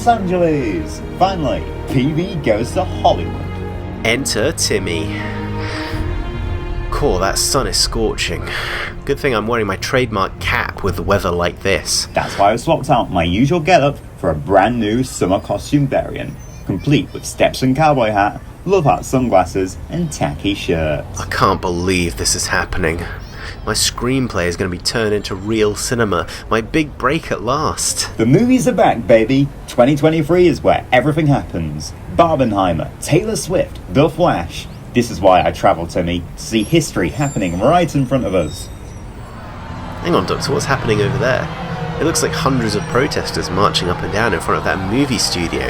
Los Angeles! Finally, PV goes to Hollywood. Enter Timmy. Cool, that sun is scorching. Good thing I'm wearing my trademark cap with the weather like this. That's why I swapped out my usual getup for a brand new summer costume variant, complete with Stetson cowboy hat, love hat sunglasses, and tacky shirts. I can't believe this is happening. My screenplay is going to be turned into real cinema. My big break at last. The movies are back, baby. 2023 is where everything happens. Barbenheimer, Taylor Swift, The Flash. This is why I travel, Timmy, to see history happening right in front of us. Hang on, Doctor, what's happening over there? It looks like hundreds of protesters marching up and down in front of that movie studio.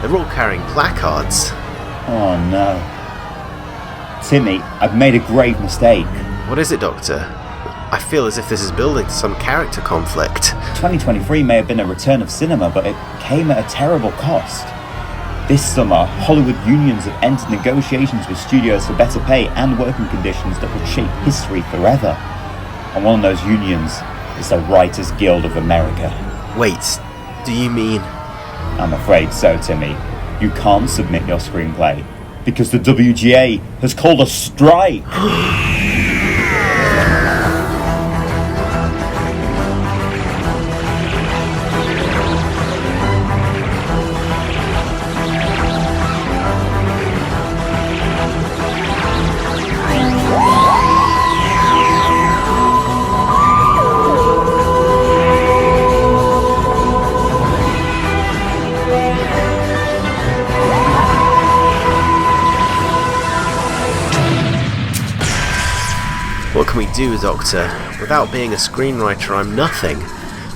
They're all carrying placards. Oh no. Timmy, I've made a grave mistake. What is it, Doctor? I feel as if this is building to some character conflict. 2023 may have been a return of cinema, but it came at a terrible cost. This summer, Hollywood unions have entered negotiations with studios for better pay and working conditions that will shape history forever. And one of those unions is the Writers Guild of America. Wait, do you mean... I'm afraid so, Timmy. You can't submit your screenplay, because the WGA has called a strike! What can we do, Doctor? Without being a screenwriter, I'm nothing.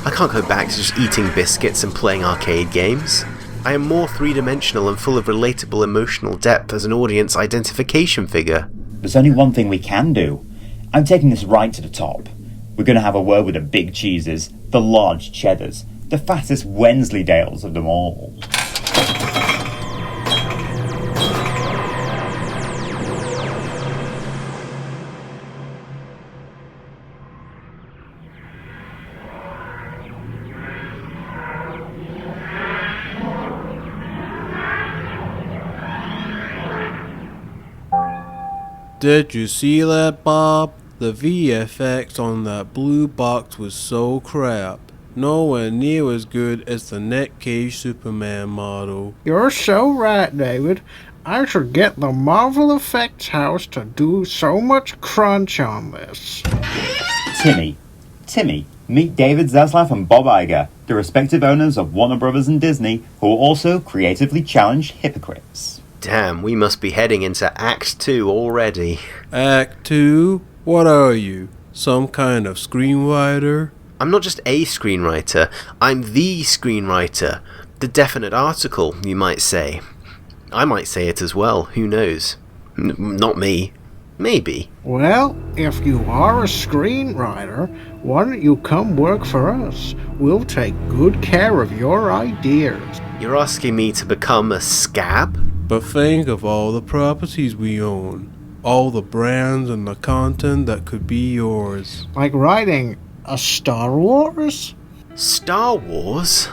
I can't go back to just eating biscuits and playing arcade games. I am more three-dimensional and full of relatable emotional depth as an audience identification figure. There's only one thing we can do. I'm taking this right to the top. We're going to have a word with the big cheeses, the large cheddars, the fattest Wensleydales of them all. Did you see that, Bob? The VFX on that blue box was so crap. Nowhere near as good as the Netcage Superman model. You're so right, David. I should get the Marvel Effects house to do so much crunch on this. Timmy, meet David Zaslav and Bob Iger, the respective owners of Warner Brothers and Disney, who are also creatively challenged hypocrites. Damn, we must be heading into Act 2 already. Act 2? What are you? Some kind of screenwriter? I'm not just a screenwriter, I'm the screenwriter. The definite article, you might say. I might say it as well, who knows? Not me. Maybe. Well, if you are a screenwriter, why don't you come work for us? We'll take good care of your ideas. You're asking me to become a scab? But think of all the properties we own. All the brands and the content that could be yours. Like writing a Star Wars? Star Wars?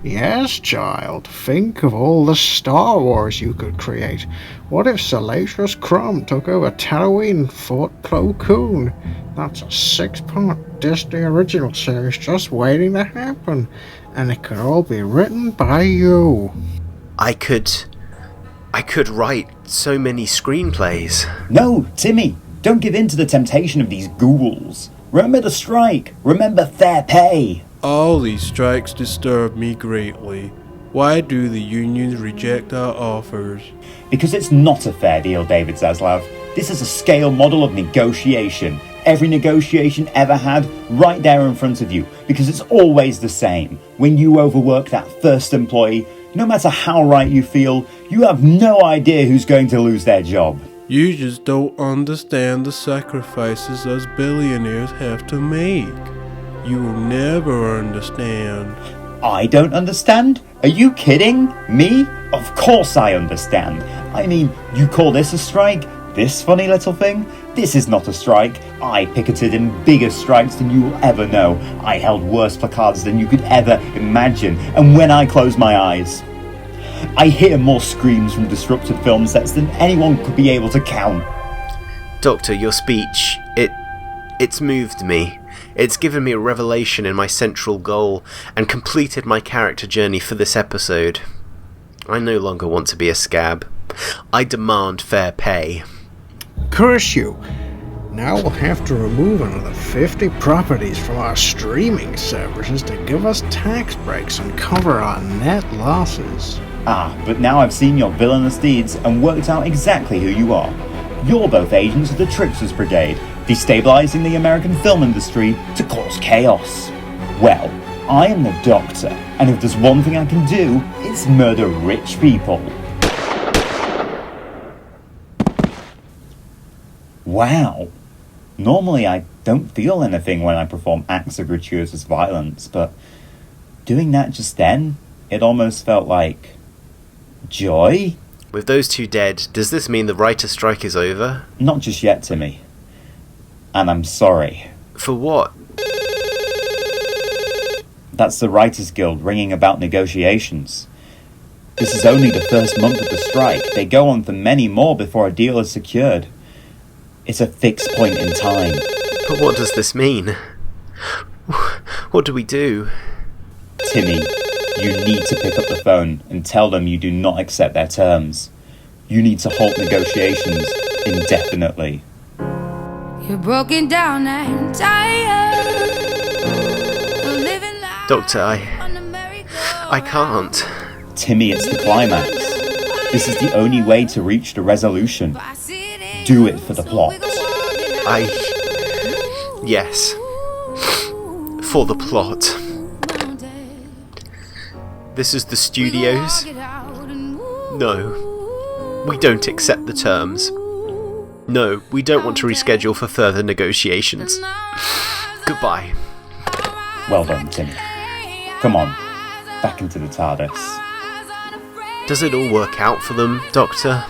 Yes, child. Think of all the Star Wars you could create. What if Salacious Crumb took over Tatooine and fought Plo Koon? That's a 6-part Disney original series just waiting to happen. And it could all be written by you. I could write so many screenplays. No, Timmy, don't give in to the temptation of these ghouls. Remember the strike. Remember fair pay. All these strikes disturb me greatly. Why do the unions reject our offers? Because it's not a fair deal, David Zaslav. This is a scale model of negotiation. Every negotiation ever had, right there in front of you. Because it's always the same. When you overwork that first employee, no matter how right you feel, you have no idea who's going to lose their job. You just don't understand the sacrifices us billionaires have to make. You will never understand. I don't understand? Are you kidding? Me? Of course I understand. I mean, you call this a strike? This funny little thing? This is not a strike. I picketed in bigger strikes than you will ever know. I held worse placards than you could ever imagine. And when I close my eyes, I hear more screams from disrupted film sets than anyone could be able to count. Doctor, your speech, it's moved me. It's given me a revelation in my central goal and completed my character journey for this episode. I no longer want to be a scab. I demand fair pay. Curse you! Now we'll have to remove another 50 properties from our streaming services to give us tax breaks and cover our net losses. Ah, but now I've seen your villainous deeds and worked out exactly who you are. You're both agents of the Tricksters Brigade, destabilizing the American film industry to cause chaos. Well, I am the Doctor, and if there's one thing I can do, it's murder rich people. Wow. Normally I don't feel anything when I perform acts of gratuitous violence, but doing that just then, it almost felt like joy? With those two dead, does this mean the writer's strike is over? Not just yet, Timmy. And I'm sorry. For what? That's the Writers Guild ringing about negotiations. This is only the first month of the strike. They go on for many more before a deal is secured. It's a fixed point in time. But what does this mean? What do we do? Timmy, you need to pick up the phone and tell them you do not accept their terms. You need to halt negotiations indefinitely. You're broken down and tired of living life. Doctor, I can't. Timmy, it's the climax. This is the only way to reach the resolution. Do it for the plot. Yes. For the plot. This is the studios? No. We don't accept the terms. No, we don't want to reschedule for further negotiations. Goodbye. Well done, Timmy. Come on, back into the TARDIS. Does it all work out for them, Doctor?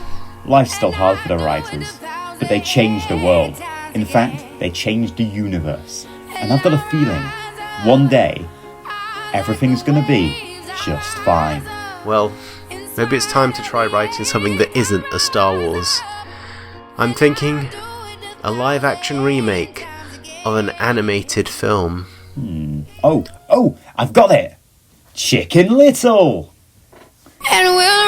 Life's still hard for the writers, but they changed the world. In fact, they changed the universe. And I've got a feeling, one day, everything's gonna be just fine. Well, maybe it's time to try writing something that isn't a Star Wars. I'm thinking a live-action remake of an animated film. Oh, I've got it! Chicken Little! And we'll